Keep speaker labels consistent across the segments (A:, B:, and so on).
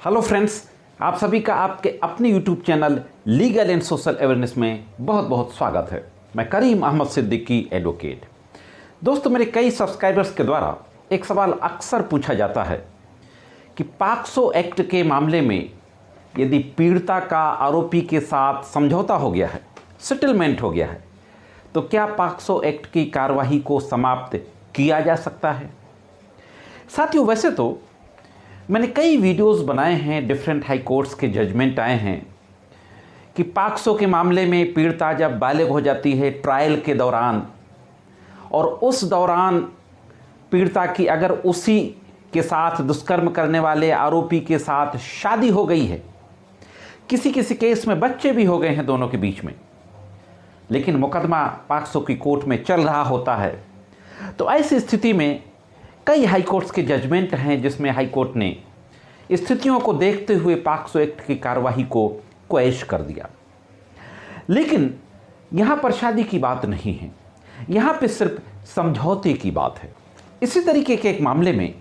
A: Hello friends, आप सभी का आपके अपने YouTube channel legal and social awareness में बहुत बहुत स्वागत है। मैं करीम अहमद सिद्दीकी एडवोकेट। दोस्तों, मेरे कई सब्सक्राइबर्स के द्वारा एक सवाल अक्सर पूछा जाता है कि पॉक्सो एक्ट के मामले में यदि पीड़िता का आरोपी के साथ समझौता हो गया है, सेटलमेंट हो गया है, तो क्या पॉक्सो एक्ट की कार्रवाई को समाप्त किया जा सकता है। साथियों, वैसे तो मैंने कई वीडियोस बनाए हैं, डिफरेंट हाई कोर्ट्स के जजमेंट आए हैं कि पॉक्सो के मामले में पीड़िता जब बालिग हो जाती है ट्रायल के दौरान, और उस दौरान पीड़िता की अगर उसी के साथ दुष्कर्म करने वाले आरोपी के साथ शादी हो गई है, किसी किसी केस में बच्चे भी हो गए हैं दोनों के बीच में, लेकिन मुकदमा पॉक्सो की कोर्ट में चल रहा होता है, तो ऐसी स्थिति में कई हाई कोर्ट्स के जजमेंट हैं जिसमें हाई कोर्ट ने स्थितियों को देखते हुए पॉक्सो एक्ट की कार्रवाई को क्वैश कर दिया। लेकिन यहाँ पर शादी की बात नहीं है, यहाँ पे सिर्फ समझौते की बात है। इसी तरीके के एक मामले में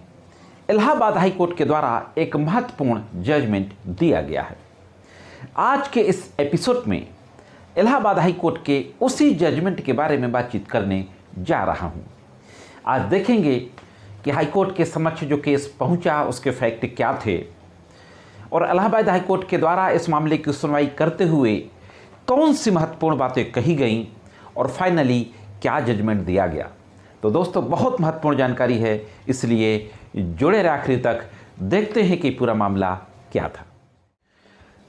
A: इलाहाबाद हाई कोर्ट के द्वारा एक महत्वपूर्ण जजमेंट दिया गया है। आज के इस एपिसोड में इलाहाबाद हाई कोर्ट के उसी जजमेंट के बारे में बातचीत करने जा रहा हूँ। आज देखेंगे कि हाईकोर्ट के समक्ष जो केस पहुंचा उसके फैक्ट क्या थे, और इलाहाबाद हाईकोर्ट के द्वारा इस मामले की सुनवाई करते हुए कौन सी महत्वपूर्ण बातें कही गईं और फाइनली क्या जजमेंट दिया गया। तो दोस्तों, बहुत महत्वपूर्ण जानकारी है, इसलिए जुड़े रहे आखिरी तक। देखते हैं कि पूरा मामला क्या था।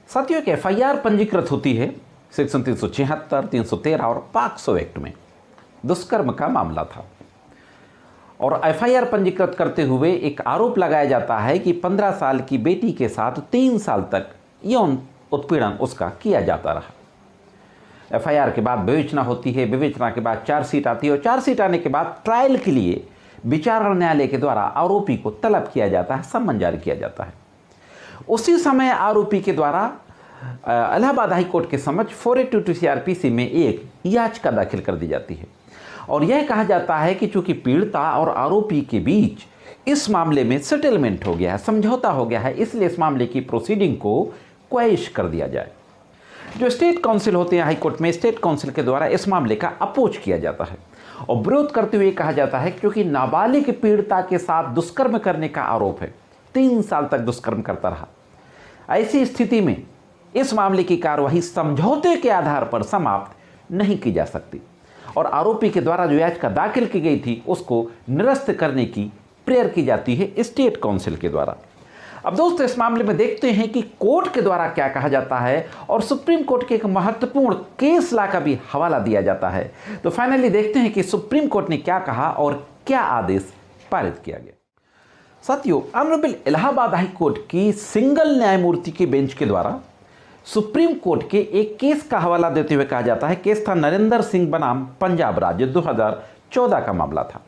A: साथियों, एक FIR पंजीकृत होती है सेक्शन 376, 313 और पॉक्सो एक्ट में। दुष्कर्म का मामला था और FIR पंजीकृत करते हुए एक आरोप लगाया जाता है कि 15 साल की बेटी के साथ 3 साल तक यौन उत्पीड़न उसका किया जाता रहा। FIR के बाद विवेचना होती है, विवेचना के बाद चार्जशीट आती है और चार्जशीट आने के बाद ट्रायल के लिए विचारणा न्यायालय के द्वारा आरोपी को तलब किया जाता है, सम्मन जारी किया जाता है। उसी समय आरोपी के द्वारा इलाहाबाद हाईकोर्ट के समक्ष 482 CRPC में एक याचिका दाखिल कर दी जाती है और यह कहा जाता है कि चूंकि पीड़िता और आरोपी के बीच इस मामले में सेटलमेंट हो गया है, समझौता हो गया है, इसलिए इस मामले की प्रोसीडिंग को क्वैश कर दिया जाए। जो स्टेट काउंसिल होते हैं हाईकोर्ट में, स्टेट काउंसिल के द्वारा इस मामले का अपोज किया जाता है और विरोध करते हुए कहा जाता है कि क्योंकि नाबालिग पीड़िता के साथ दुष्कर्म करने का आरोप है, 3 साल तक दुष्कर्म करता रहा, ऐसी स्थिति में इस मामले की कार्रवाई समझौते के आधार पर समाप्त नहीं की जा सकती और आरोपी के द्वारा जो याचिका दाखिल की गई थी उसको निरस्त करने की प्रेयर की जाती है स्टेट काउंसिल के द्वारा। अब दोस्तों, इस मामले में देखते हैं कि कोर्ट के द्वारा क्या कहा जाता है और सुप्रीम कोर्ट के एक महत्वपूर्ण केस लॉ का भी हवाला दिया जाता है। तो फाइनली देखते हैं कि सुप्रीम कोर्ट ने क्या कहा और क्या आदेश पारित किया गया। साथियों, ऑनरेबल इलाहाबाद हाई कोर्ट की सिंगल न्यायमूर्ति के बेंच के द्वारा सुप्रीम कोर्ट के एक केस का हवाला देते हुए कहा जाता है, केस था नरेंद्र सिंह बनाम पंजाब राज्य, 2014 का मामला था।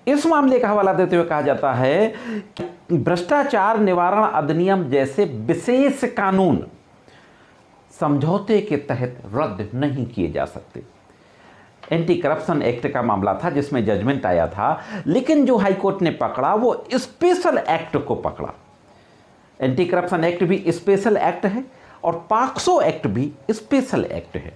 A: इस मामले का हवाला देते हुए कहा जाता है कि भ्रष्टाचार निवारण अधिनियम जैसे विशेष कानून समझौते के तहत रद्द नहीं किए जा सकते। एंटी करप्शन एक्ट का मामला था जिसमें जजमेंट आया था, लेकिन जो हाईकोर्ट ने पकड़ा वो स्पेशल एक्ट को पकड़ा। एंटी करप्शन एक्ट भी स्पेशल एक्ट है और पॉक्सो एक्ट भी स्पेशल एक्ट है।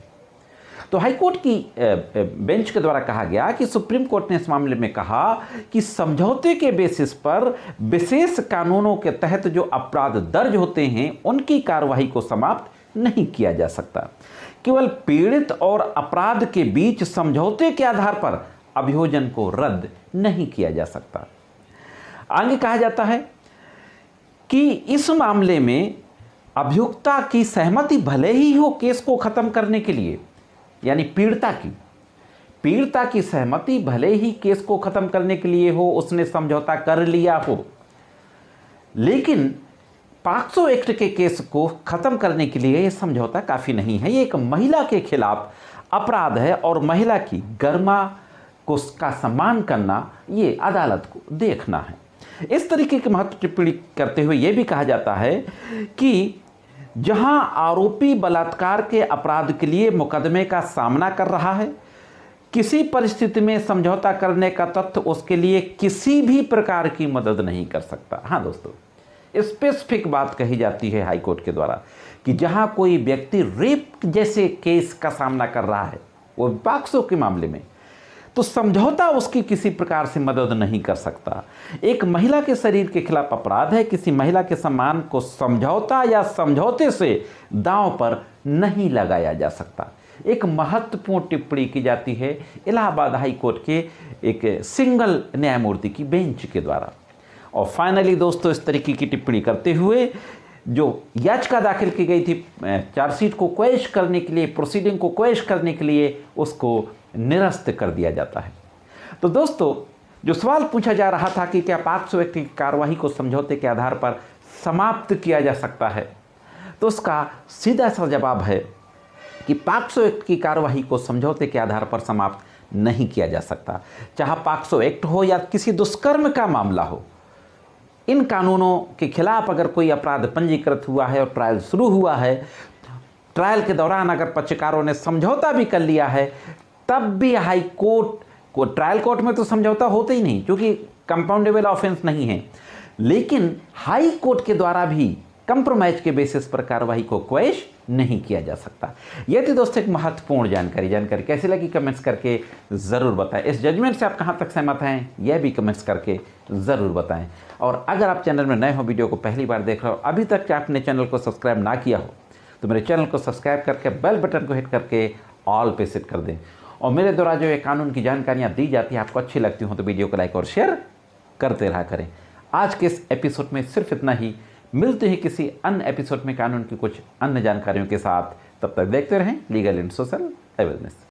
A: तो हाईकोर्ट की बेंच के द्वारा कहा गया कि सुप्रीम कोर्ट ने इस मामले में कहा कि समझौते के बेसिस पर विशेष कानूनों के तहत जो अपराध दर्ज होते हैं उनकी कार्रवाई को समाप्त नहीं किया जा सकता। केवल पीड़ित और अपराध के बीच समझौते के आधार पर अभियोजन को रद्द नहीं किया जा सकता। आगे कहा जाता है कि इस मामले में अभियुक्ता की सहमति भले ही हो केस को खत्म करने के लिए, यानी पीड़िता की सहमति भले ही केस को खत्म करने के लिए हो, उसने समझौता कर लिया हो, लेकिन पॉक्सो एक्ट के केस को खत्म करने के लिए यह समझौता काफी नहीं है। ये एक महिला के खिलाफ अपराध है और महिला की गरिमा को का सम्मान करना ये अदालत को देखना है। इस तरीके की महत्व टिप्पणी करते हुए यह भी कहा जाता है कि जहां आरोपी बलात्कार के अपराध के लिए मुकदमे का सामना कर रहा है, किसी परिस्थिति में समझौता करने का तथ्य उसके लिए किसी भी प्रकार की मदद नहीं कर सकता। हाँ दोस्तों, स्पेसिफिक बात कही जाती है हाई कोर्ट के द्वारा कि जहां कोई व्यक्ति रेप जैसे केस का सामना कर रहा है, वो पॉक्सो के मामले में, तो समझौता उसकी किसी प्रकार से मदद नहीं कर सकता। एक महिला के शरीर के खिलाफ अपराध है, किसी महिला के सम्मान को समझौता या समझौते से दांव पर नहीं लगाया जा सकता। एक महत्वपूर्ण टिप्पणी की जाती है इलाहाबाद हाई कोर्ट के एक सिंगल न्यायमूर्ति की बेंच के द्वारा। और फाइनली दोस्तों, इस तरीके की टिप्पणी करते हुए जो याचिका दाखिल की गई थी चार्जशीट को क्वेश करने के लिए, प्रोसीडिंग को क्वेश करने के लिए, उसको निरस्त कर दिया जाता है। तो दोस्तों, जो सवाल पूछा जा रहा था कि क्या पॉक्सो एक्ट की कार्यवाही को समझौते के आधार पर समाप्त किया जा सकता है, तो उसका सीधा सा जवाब है कि पॉक्सो एक्ट की कार्यवाही को समझौते के आधार पर समाप्त नहीं किया जा सकता। चाहे पॉक्सो एक्ट हो या किसी दुष्कर्म का मामला हो, इन कानूनों के खिलाफ अगर कोई अपराध पंजीकृत हुआ है और ट्रायल शुरू हुआ है, ट्रायल के दौरान अगर पक्षकारों ने समझौता भी कर लिया है, तब भी हाई कोर्ट को, ट्रायल कोर्ट में तो समझौता होता ही नहीं क्योंकि कंपाउंडेबल ऑफेंस नहीं है, लेकिन हाई कोर्ट के द्वारा भी कंप्रोमाइज के बेसिस पर कार्रवाई को क्वेश नहीं किया जा सकता। यह थी दोस्तों एक महत्वपूर्ण जानकारी कैसी लगी कमेंट्स करके ज़रूर बताएं। इस जजमेंट से आप कहां तक सहमत हैं यह भी कमेंट्स करके ज़रूर बताएं। और अगर आप चैनल में नए हो, वीडियो को पहली बार देख रहे हो, अभी तक आपने चैनल को सब्सक्राइब ना किया हो, तो मेरे चैनल को सब्सक्राइब करके बेल बटन को हिट करके ऑल पे सेट कर दें। और मेरे द्वारा जो ये कानून की जानकारियाँ दी जाती हैं आपको अच्छी लगती हो तो वीडियो को लाइक और शेयर करते रहा करें। आज के इस एपिसोड में सिर्फ इतना ही। मिलते हैं किसी अन्य एपिसोड में कानून की कुछ अन्य जानकारियों के साथ। तब तक देखते रहें लीगल एंड सोशल अवेयरनेस।